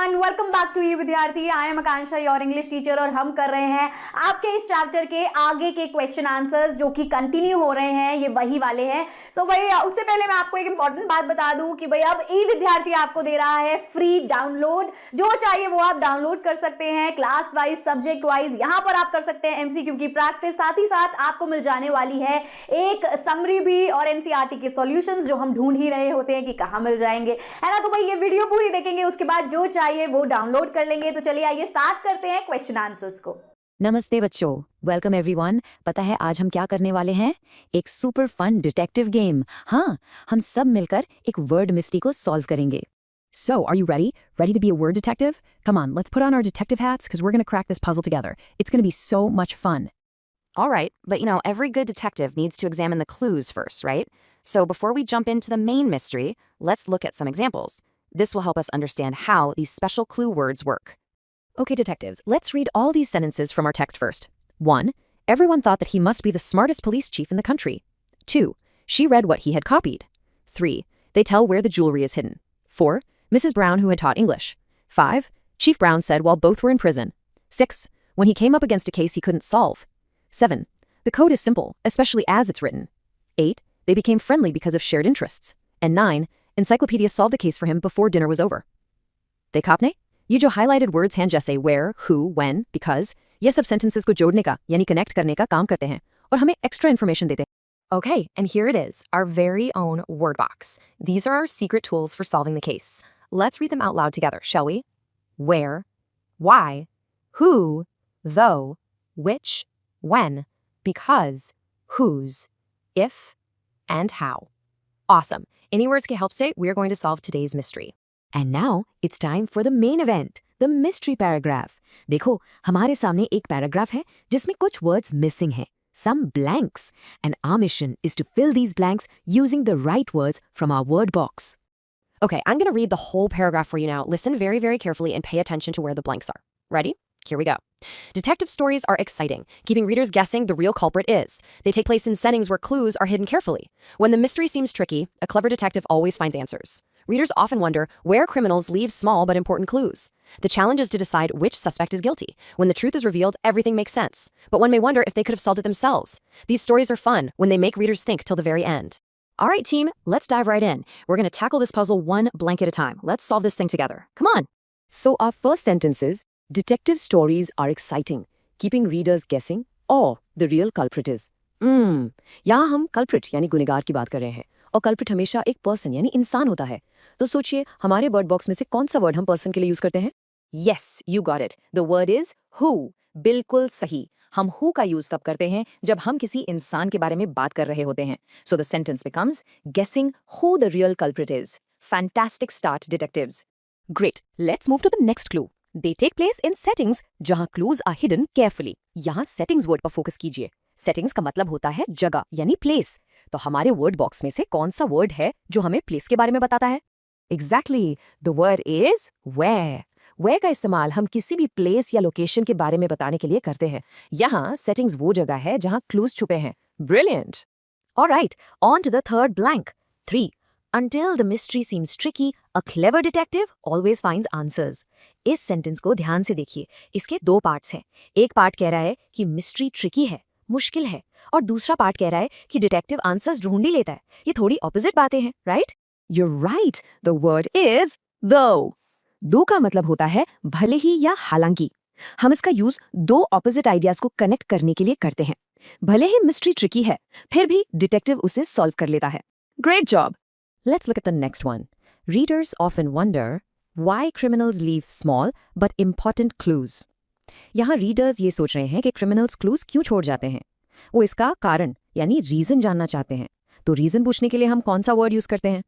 Everyone, welcome back to you विद्यार्थी। I am Akanksha, your English teacher, और हम कर रहे हैं आपके इस चैप्टर के आगे के क्वेश्चन आंसर्स जो कि कंटिन्यू हो रहे हैं, ये वही वाले हैं। सो भाई उससे पहले मैं आपको एक इंपॉर्टेंट बात बता दूं कि भाई अब ई विद्यार्थी आपको दे रहा है फ्री डाउनलोड। जो चाहिए वो आप डाउनलोड कर सकते हैं, क्लास वाइज, सब्जेक्ट वाइज। यहां पर आप कर सकते हैं एमसीक्यू की प्रैक्टिस, साथ ही साथ आपको मिल जाने वाली है एक समरी भी और एनसीईआरटी के सॉल्यूशंस जो हम ढूंढ ही रहे होते हैं कि कहां मिल जाएंगे, है ना। तो भाई ये वीडियो पूरी देखेंगे, उसके बाद जो चाहिए वो डाउनलोड कर लेंगे। तो चलिए आइए स्टार्ट करते हैं क्वेश्चन आंसर्स को। नमस्ते बच्चों, वेलकम एवरीवन। पता है आज हम क्या करने वाले हैं? एक सुपर फन डिटेक्टिव गेम। हाँ, हम सब मिलकर एक वर्ड मिस्ट्री को सॉल्व करेंगे। So, are you ready? Ready to be a word detective? Come on, let's put on our detective hats because we're going to crack this puzzle together. It's going to be so much fun. All right, but every good detective needs to examine the clues first, right? So before we jump into the main mystery, let's look at some examples. This will help us understand how these special clue words work. Okay, detectives, let's read all these sentences from our text first. 1. Everyone thought that he must be the smartest police chief in the country. 2. She read what he had copied. 3. They tell where the jewelry is hidden. 4. Mrs. Brown, who had taught English. 5. Chief Brown said while both were in prison. 6. When he came up against a case he couldn't solve. 7. The code is simple, especially as it's written. 8. They became friendly because of shared interests. And 9. Encyclopedia solved the case for him before dinner was over. देखा आपने? ये जो highlighted words हैं जैसे where, who, when, because, ये सब sentences को जोड़ने का यानी connect करने का काम करते हैं और हमें extra information देते हैं. Okay, and here it is, our very own word box. These are our secret tools for solving the case. Let's read them out loud together, shall we? Where, why, who, though, which, when, because, whose, if, and how. Awesome. Any words के help से we're going to solve today's mystery. And now it's time for the main event, the mystery paragraph. देखो, हमारे सामने एक paragraph है जिसमें कुछ words missing हैं, some blanks, and our mission is to fill these blanks using the right words from our word box. Okay, I'm going to read the whole paragraph for you now. Listen very, very carefully and pay attention to where the blanks are. Ready? Here we go. Detective stories are exciting, keeping readers guessing the real culprit is. They take place in settings where clues are hidden carefully. When the mystery seems tricky, a clever detective always finds answers. Readers often wonder where criminals leave small but important clues. The challenge is to decide which suspect is guilty. When the truth is revealed, everything makes sense. But one may wonder if they could have solved it themselves. These stories are fun when they make readers think till the very end. All right, team, let's dive right in. We're going to tackle this puzzle one blank at a time. Let's solve this thing together. Come on. So, our first sentence is detective stories are exciting, keeping readers guessing, or the real culprit is. यहाँ हम culprit यानी गुनहगार की बात कर रहे हैं और culprit हमेशा एक person यानी इंसान होता है। तो सोचिए हमारे word box में से कौन सा word हम person के लिए यूज करते हैं? Yes, you got it. The word is who. बिल्कुल सही. हम who का यूज तब करते हैं जब हम किसी इंसान के बारे में बात कर रहे होते हैं. So the sentence becomes guessing who the real culprit is. Fantastic start, detectives. Great. Let's move to the next clue. They take place in settings जहाँ clues are hidden carefully. यहाँ settings word पर focus कीजिए. Settings का मतलब होता है जगह यानी place. तो हमारे word box में से कौन सा word है जो हमें place के बारे में बताता है? Exactly. The word is where. Where का इस्तेमाल हम किसी भी place या location के बारे में बताने के लिए करते हैं. यहाँ settings वो जगह है जहाँ clues छुपे हैं. Brilliant. All right, on to the third blank. 3. Until the mystery seems tricky, a clever detective always finds answers. इस सेंटेंस को ध्यान से देखिए. इसके दो पार्ट्स हैं. एक पार्ट कह रहा है कि मिस्ट्री ट्रिकी है, मुश्किल है, और दूसरा पार्ट कह रहा है कि डिटेक्टिव आंसर्स ढूंढ ही लेता है. ये थोड़ी ऑपोजिट बातें हैं, right? You're right. The word is though. दो का मतलब होता है भले ही या हालांकि. हम इसका यूज दो ऑपोजिट आइडियाज को कनेक्ट करने के लिए करते हैं. भले ही मिस्ट्री ट्रिकी है, फिर भी डिटेक्टिव उसे सॉल्व कर लेता है. Great job. Let's look at the next one. Readers often wonder why criminals leave small but important clues. यहाँ readers ये सोच रहे हैं कि criminals clues क्यों छोड़ जाते हैं. वो इसका कारण यानी रीजन जानना चाहते हैं. तो रीजन पूछने के लिए हम कौन सा वर्ड यूज करते हैं?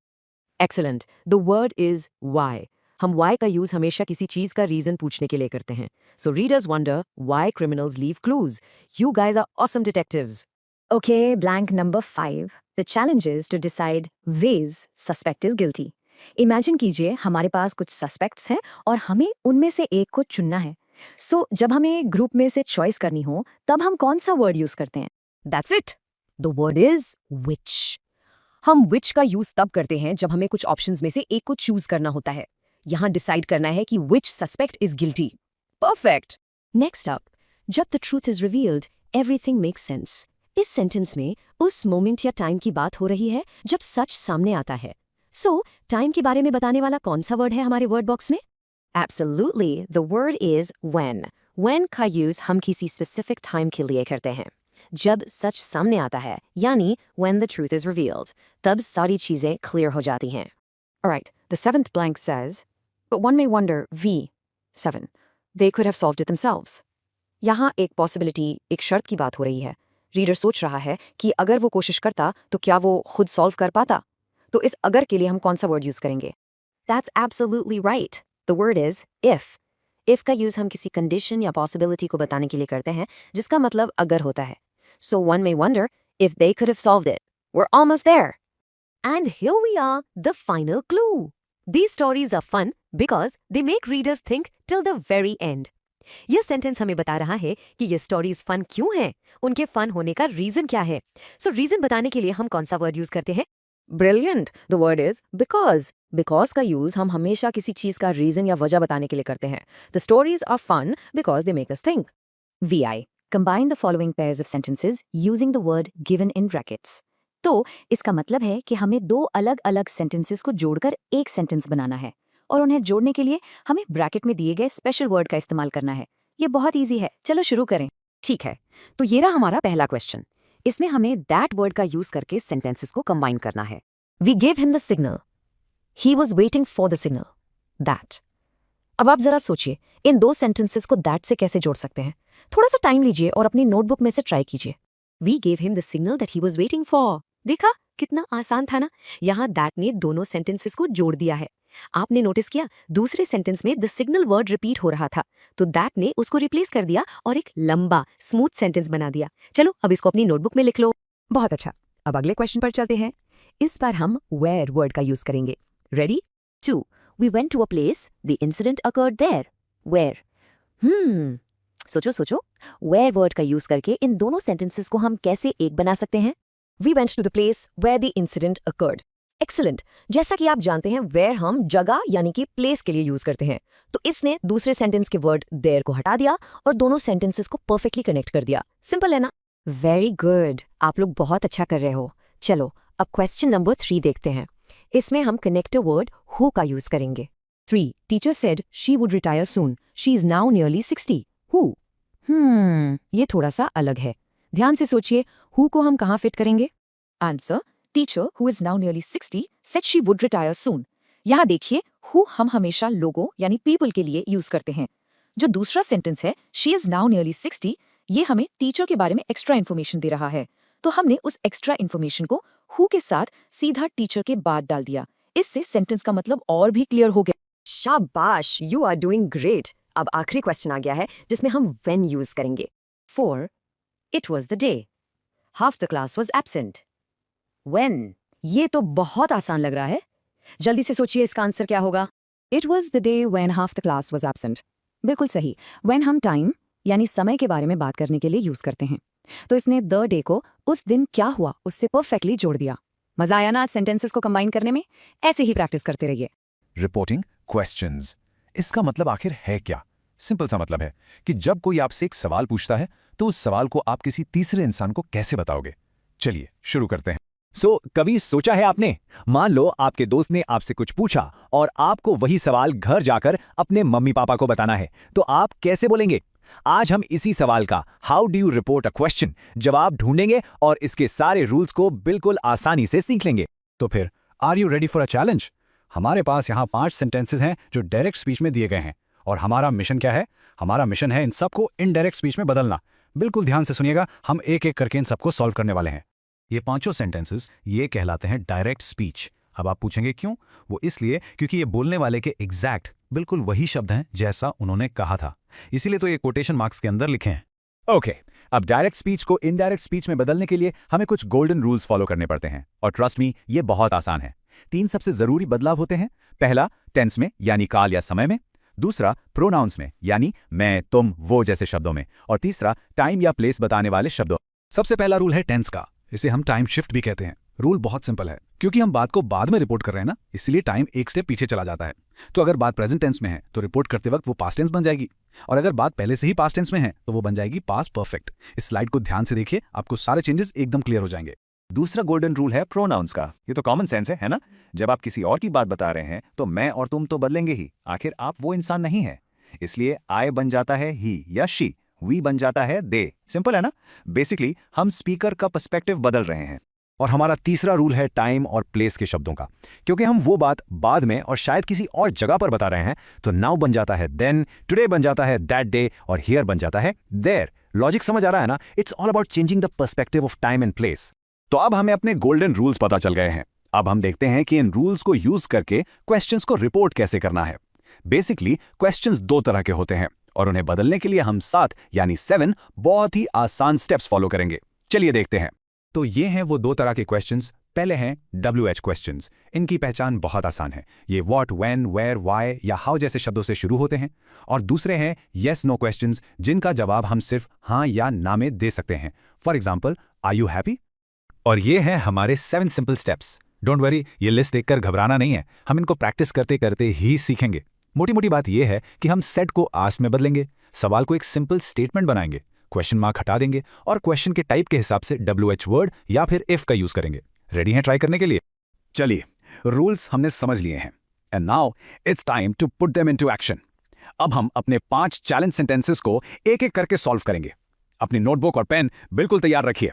Excellent. The word is why. हम why का यूज हमेशा किसी चीज का रीजन पूछने के लिए करते हैं. So readers wonder why criminals leave clues. You guys are awesome detectives. Okay, blank number 5. The challenge is to decide ways suspect is guilty. Imagine कीजिए हमारे पास कुछ suspects हैं और हमें उनमें से एक को चुनना है. So जब हमें ग्रुप में से चॉइस करनी हो तब हम कौन सा वर्ड यूज करते हैं? That's it. The word is which. हम which का यूज तब करते हैं जब हमें कुछ ऑप्शंस में से एक को चूज करना होता है. यहाँ डिसाइड करना है कि which suspect is guilty. Perfect. Next up, जब the truth is revealed, everything makes sense. इस सेंटेंस में उस मोमेंट या टाइम की बात हो रही है जब सच सामने आता है. So, टाइम के बारे में बताने वाला कौन सा वर्ड है हमारे वर्ड बॉक्स में? Absolutely, the word is when. When का use हम किसी specific time के लिए करते हैं. जब सच सामने आता है, यानी when the truth is revealed, तब सारी चीजें clear हो जाती हैं. Alright, the seventh blank says, but one may wonder, V7, they could have solved it themselves. यहाँ एक possibility, एक शर्त की बात हो रही है. रीडर सोच रहा है कि अगर वो कोशिश करता तो क्या वो खुद सॉल्व कर पाता. तो इस अगर के लिए हम कौन सा वर्ड यूज करेंगे? That's absolutely right. The word is if. If का use हम किसी condition या possibility को बताने के लिए करते हैं, जिसका मतलब अगर होता है. So one may wonder if they could have solved it. We're almost there. And here we are, the final clue. These stories are fun because they make readers think till the very end. यह sentence हमें बता रहा है कि ये stories fun क्यों हैं, उनके फन होने का रीजन क्या है. सो रीजन बताने के लिए हम कौन सा वर्ड यूज करते हैं? Brilliant. The word is because. Because का यूज हम हमेशा किसी चीज का रीजन या वजह बताने के लिए करते हैं. The stories are fun because they make us think. VI. Combine the following pairs of sentences using the word given in brackets. तो इसका मतलब है कि हमें दो अलग अलग सेंटेंसेस को जोड़कर एक सेंटेंस बनाना है और उन्हें जोड़ने के लिए हमें ब्रैकेट में दिए गए स्पेशल वर्ड का इस्तेमाल करना है. ये बहुत ईजी है, चलो शुरू करें. ठीक है, तो ये रहा हमारा पहला क्वेश्चन. इसमें हमें दैट वर्ड का यूज करके सेंटेंसेस को कंबाइन करना है. We gave him the signal. He was waiting for the signal. That. अब आप जरा सोचिए, इन दो सेंटेंसेस को दैट से कैसे जोड़ सकते हैं? थोड़ा सा टाइम लीजिए और अपनी नोटबुक में से ट्राई कीजिए. We gave him the signal that he was waiting for. देखा कितना आसान था ना. यहाँ दैट ने दोनों सेंटेंसेस को जोड़ दिया है. आपने नोटिस किया दूसरे सेंटेंस में द सिग्नल वर्ड रिपीट हो रहा था, तो दैट ने उसको रिप्लेस कर दिया और एक लंबा स्मूथ सेंटेंस बना दिया. चलो अब इसको अपनी नोटबुक में लिख लो. बहुत अच्छा, अब अगले क्वेश्चन पर चलते हैं. इस बार हम वेयर वर्ड का यूज करेंगे. Ready? 2. We went to a place. The incident occurred there. Where? सोचो. Where वर्ड का यूज करके इन दोनों सेंटेंसेस को हम कैसे एक बना सकते हैं? We went to the place where the incident occurred. Excellent. जैसा कि आप जानते हैं where हम जगह यानी कि प्लेस के लिए यूज करते हैं, तो इसने दूसरे सेंटेंस के वर्ड there को हटा दिया और दोनों सेंटेंसेस को परफेक्टली कनेक्ट कर दिया. सिंपल है ना? वेरी गुड, आप लोग बहुत अच्छा कर रहे हो. चलो अब क्वेश्चन नंबर 3 देखते हैं. इसमें हम कनेक्टर वर्ड who का यूज करेंगे. 3. Teacher said she would retire soon. She is now nearly 60. Who? ये थोड़ा सा अलग है. ध्यान से सोचिए, who को हम कहाँ फिट करेंगे? Answer. Teacher who is now nearly 60 said she would retire soon. यहाँ देखिए, who हम हमेशा लोगों यानी people के लिए यूज करते हैं. जो दूसरा सेंटेंस है she is now nearly 60, ये हमें टीचर के बारे में एक्स्ट्रा इन्फॉर्मेशन दे रहा है, तो हमने उस एक्स्ट्रा इन्फॉर्मेशन को who के साथ सीधा टीचर के बाद डाल दिया. इससे सेंटेंस का मतलब और भी क्लियर हो गया. शाबाश, यू आर डूइंग ग्रेट. अब आखिरी क्वेश्चन आ गया है जिसमें हम when यूज करेंगे. 4. It was the day. Half the class was absent. When? ये तो बहुत आसान लग रहा है. जल्दी से सोचिए इसका आंसर क्या होगा. It was the day when half the class was absent. बिल्कुल सही. When हम टाइम यानी समय के बारे में बात करने के लिए यूज करते हैं, तो इसने द डे को उस दिन क्या हुआ उससे परफेक्टली जोड़ दिया. मजा आया ना आज सेंटेंसेस को कंबाइन करने में? ऐसे ही प्रैक्टिस करते रहिए. Reporting questions. इसका मतलब आखिर है क्या? सिंपल सा मतलब है कि जब कोई आपसे एक सवाल पूछता है तो उस सवाल को आप किसी तीसरे इंसान को कैसे बताओगे. चलिए शुरू करते हैं. कभी सोचा है आपने, मान लो आपके दोस्त ने आपसे कुछ पूछा और आपको वही सवाल घर जाकर अपने मम्मी पापा को बताना है, तो आप कैसे बोलेंगे? आज हम इसी सवाल का how do you report a question जवाब ढूंढेंगे और इसके सारे रूल्स को बिल्कुल आसानी से सीख लेंगे. तो फिर are you ready for a challenge? हमारे पास यहाँ 5 सेंटेंसेस हैं जो डायरेक्ट स्पीच में दिए गए हैं, और हमारा मिशन क्या है? हमारा मिशन है इन सबको इनडायरेक्ट स्पीच में बदलना. बिल्कुल ध्यान से सुनिएगा, हम एक एक करके इन सबको सॉल्व करने वाले हैं. ये 5 सेंटेंसेस ये कहलाते हैं डायरेक्ट स्पीच. अब आप पूछेंगे क्यों? वो इसलिए क्योंकि ये बोलने वाले के एग्जैक्ट बिल्कुल वही शब्द हैं जैसा उन्होंने कहा था. इसीलिए तो ये कोटेशन मार्क्स के अंदर लिखे हैं. ओके, अब डायरेक्ट स्पीच को इनडायरेक्ट स्पीच में बदलने के लिए हमें कुछ गोल्डन रूल्स फॉलो करने पड़ते हैं, और ट्रस्ट मी ये बहुत आसान है. 3 सबसे जरूरी बदलाव होते हैं. पहला टेंस में यानी काल या समय में, दूसरा प्रोनाउंस में यानी मैं, तुम, वो जैसे शब्दों में, और तीसरा टाइम या प्लेस बताने वाले शब्दों. सबसे पहला रूल है टेंस का. इसे हम टाइम शिफ्ट भी कहते हैं. रूल बहुत सिंपल है, क्योंकि हम बात को बाद में रिपोर्ट कर रहे हैं ना, इसलिए टाइम एक स्टेप पीछे चला जाता है. तो अगर बात प्रेजेंट टेंस में है तो रिपोर्ट करते वक्त वो पास्ट टेंस बन जाएगी, और अगर बात पहले से ही पास्ट टेंस में है तो वो बन जाएगी पास्ट परफेक्ट। इस स्लाइड को ध्यान से देखिए, आपको सारे चेंजेस एकदम क्लियर हो जाएंगे। दूसरा गोल्डन रूल है प्रोनाउंस का। ये तो कॉमन सेंस है ना? जब आप किसी और की बात बता रहे हैं तो मैं और तुम तो बदलेंगे ही, आखिर आप वो इंसान नहीं हैं। इसलिए आई बन जाता है ही या शी, वी बन जाता है दे। सिंपल है ना? बेसिकली हम स्पीकर का पर्सपेक्टिव बदल रहे हैं। और हमारा तीसरा रूल है टाइम और प्लेस के शब्दों का। क्योंकि हम वो बात बाद में और शायद किसी और जगह पर बता रहे हैं तो नाउ बन जाता है देन, टुडे बन जाता है दैट डे, और हियर बन जाता है देयर। लॉजिक समझ आ रहा है ना? It's all about changing the perspective of time and place. तो अब हमें अपने गोल्डन रूल्स पता चल गए हैं। अब हम देखते हैं कि इन रूल्स को यूज करके क्वेश्चंस को रिपोर्ट कैसे करना है। बेसिकली क्वेश्चंस दो तरह के होते हैं और उन्हें बदलने के लिए हम 7 यानी 7 बहुत ही आसान स्टेप्स फॉलो करेंगे। चलिए देखते हैं। तो ये हैं वो दो तरह के क्वेश्चंस। पहले हैं WH क्वेश्चंस। इनकी पहचान बहुत आसान है, ये व्हाट, व्हेन, वेयर, व्हाई या हाउ जैसे शब्दों से शुरू होते हैं। और दूसरे हैं येस नो क्वेश्चंस, जिनका जवाब हम सिर्फ हाँ या ना में दे सकते हैं। For example, are you happy? और ये हैं हमारे 7 सिंपल स्टेप्स। डोंट वरी, ये लिस्ट देखकर घबराना नहीं है, हम इनको प्रैक्टिस करते करते ही सीखेंगे। मोटी मोटी बात यह है कि हम सेट को आस्क में बदलेंगे, सवाल को एक सिंपल स्टेटमेंट बनाएंगे, क्वेश्चन मार्क हटा देंगे और क्वेश्चन के टाइप के हिसाब से WH वर्ड या फिर इफ का यूज करेंगे। रेडी हैं ट्राई करने के लिए? चलिए, रूल्स हमने समझ लिए हैं and now it's time to put them into action. अब हम अपने 5 चैलेंज सेंटेंसेस को एक एक करके सॉल्व करेंगे। अपनी नोटबुक और पेन बिल्कुल तैयार रखिए।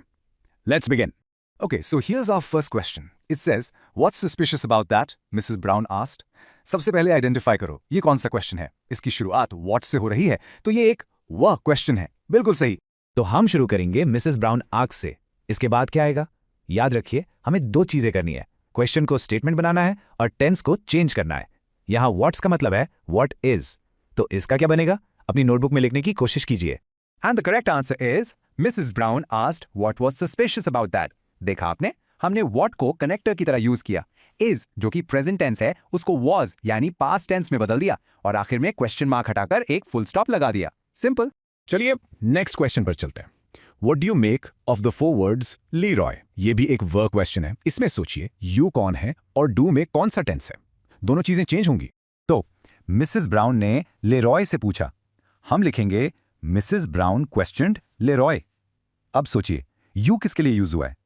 Let's begin. Okay, so here's our first question. It says, "What's suspicious about that?" Mrs. Brown asked. सबसे पहले आइडेंटिफाई करो ये कौन सा क्वेश्चन है। इसकी शुरुआत what से हो रही है तो ये एक वह क्वेश्चन है। बिल्कुल सही। तो हम शुरू करेंगे मिसेस ब्राउन आस्क्ड से। इसके बाद क्या आएगा? याद रखिए, हमें 2 चीजें करनी है, क्वेश्चन को स्टेटमेंट बनाना है और टेंस को चेंज करना है। यहाँ व्हाट्स का मतलब है व्हाट इज, तो इसका क्या बनेगा? अपनी नोटबुक में लिखने की कोशिश कीजिए। And the correct answer is, Mrs. Brown asked what was suspicious about that. देखा आपने, हमने what को कनेक्टर की तरह यूज किया। is जो कि प्रेजेंट टेंस है उसको was यानी पास्ट टेंस में बदल दिया और आखिर में क्वेश्चन मार्क हटाकर एक फुल स्टॉप लगा दिया। सिंपल। चलिए नेक्स्ट क्वेश्चन पर चलते हैं। What do you make of the 4 words Leroy? ये भी एक वर्क क्वेश्चन है। इसमें सोचिए यू कौन है और डू में कौन सा टेंस है, दोनों चीजें चेंज होंगी। तो मिसेस ब्राउन ने लेरॉय से पूछा, हम लिखेंगे मिसेस ब्राउन क्वेश्चनड लेरॉय। अब सोचिए यू किसके लिए यूज हुआ है?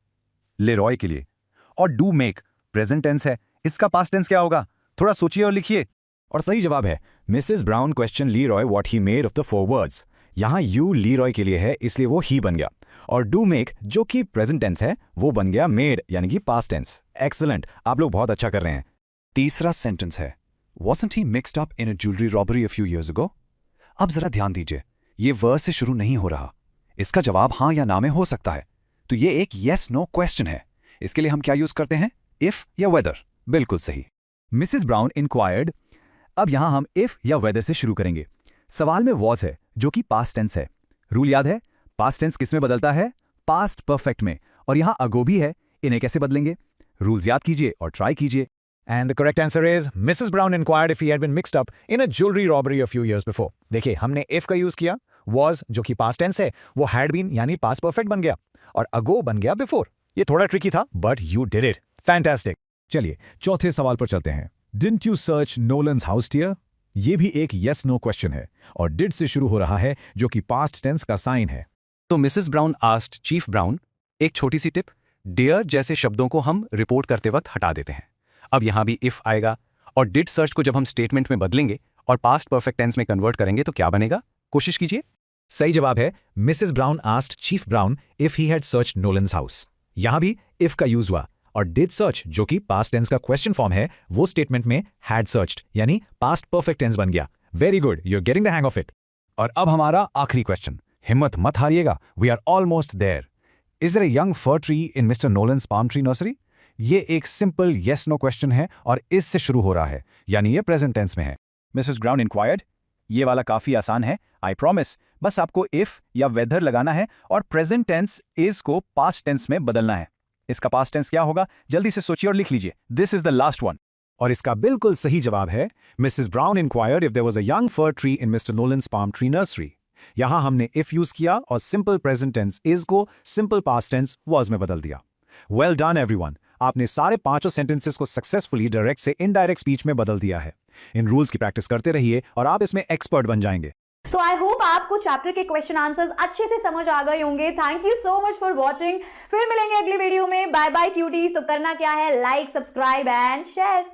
लेरॉय के लिए। और डू मेक प्रेजेंट टेंस है, इसका पास्ट टेंस क्या होगा? थोड़ा सोचिए और लिखिए। और सही जवाब है Mrs Brown question Leroy what he made of the 4 words. यहाँ यू लीरॉय के लिए है इसलिए वो ही बन गया, और डू मेक जो कि प्रेजेंट टेंस है वो बन गया मेड यानी कि पास्ट टेंस। एक्सीलेंट, आप लोग बहुत अच्छा कर रहे हैं। तीसरा सेंटेंस है Wasn't he mixed up in a jewelry robbery a few years ago? अब जरा ध्यान दीजिए, ये वर्ड से शुरू नहीं हो रहा, इसका जवाब हाँ या ना में हो सकता है। तो ये एक येस नो क्वेश्चन है। इसके लिए हम क्या यूज करते हैं? इफ या वेदर। बिल्कुल सही। Mrs Brown inquired. अब यहां हम इफ या वेदर से शुरू करेंगे। सवाल में वॉज है जो कि पास्ट टेंस है। रूल याद है, पास्ट टेंस किस में बदलता है? पास्ट परफेक्ट में। और यहां अगो भी है, इन्हें कैसे बदलेंगे? रूल्स याद कीजिए और ट्राई कीजिए। And the correct answer is, Mrs. Brown inquired if he had been mixed up in a jewelry robbery a few years before. देखिए हमने if का यूज किया, was जो कि past tense है वो had been यानी past perfect बन गया और ago बन गया before। ये थोड़ा ट्रिकी था but you did it. Fantastic. चलिए चौथे सवाल पर चलते हैं। Didn't you search Nolan's house, dear? ये भी एक yes no क्वेश्चन है और did से शुरू हो रहा है जो कि past tense का साइन है। तो Mrs brown asked chief brown. एक छोटी सी टिप, डियर जैसे शब्दों को हम रिपोर्ट करते वक्त हटा देते हैं। अब यहां भी इफ आएगा और डिड सर्च को जब हम स्टेटमेंट में बदलेंगे और पास्ट परफेक्ट टेंस में कन्वर्ट करेंगे तो क्या बनेगा? कोशिश कीजिए। सही जवाब है Mrs brown asked chief brown if he had searched Nolan's house. यहां भी इफ का यूज हुआ और डिड सर्च जो कि पास्ट टेंस का क्वेश्चन फॉर्म है वो स्टेटमेंट में हैड सर्च्ड यानी पास्ट परफेक्ट टेंस बन गया। Very good, you are getting the hang of it. और अब हमारा आखिरी क्वेश्चन, हिम्मत मत हारिएगा, we are almost there. Is there a young fir tree in mister Nolan's palm tree nursery? ये एक सिंपल येस नो क्वेश्चन है और इस से शुरू हो रहा है यानी ये प्रेजेंट टेंस में है। Mrs Brown inquired. ये वाला काफी आसान है, आई प्रॉमिस। बस आपको इफ या वेदर लगाना है और प्रेजेंट टेंस इज को पास्ट टेंस में बदलना है। इसका पास्ट टेंस क्या होगा? जल्दी से सोचिए और लिख लीजिए। This is the last one. और इसका बिल्कुल सही जवाब है Mrs Brown inquired if there was a young fir tree in mister Nolan's palm tree nursery. यहां हमने इफ यूज किया और सिंपल प्रेजेंट टेंस इज को सिंपल पास्ट टेंस वाज में बदल दिया। Well done everyone. आपने सारे पांचों सेंटेंसेस को सक्सेसफुली डायरेक्ट से इनडायरेक्ट स्पीच में बदल दिया है। इन रूल्स की प्रैक्टिस करते रहिए और आप इसमें एक्सपर्ट बन जाएंगे। सो आई होप आपको चैप्टर के क्वेश्चन आंसर्स अच्छे से समझ आ गए होंगे। Thank you so much for watching. फिर मिलेंगे अगली वीडियो में। Bye bye cuties. तो करना क्या है, लाइक, सब्सक्राइब एंड शेयर।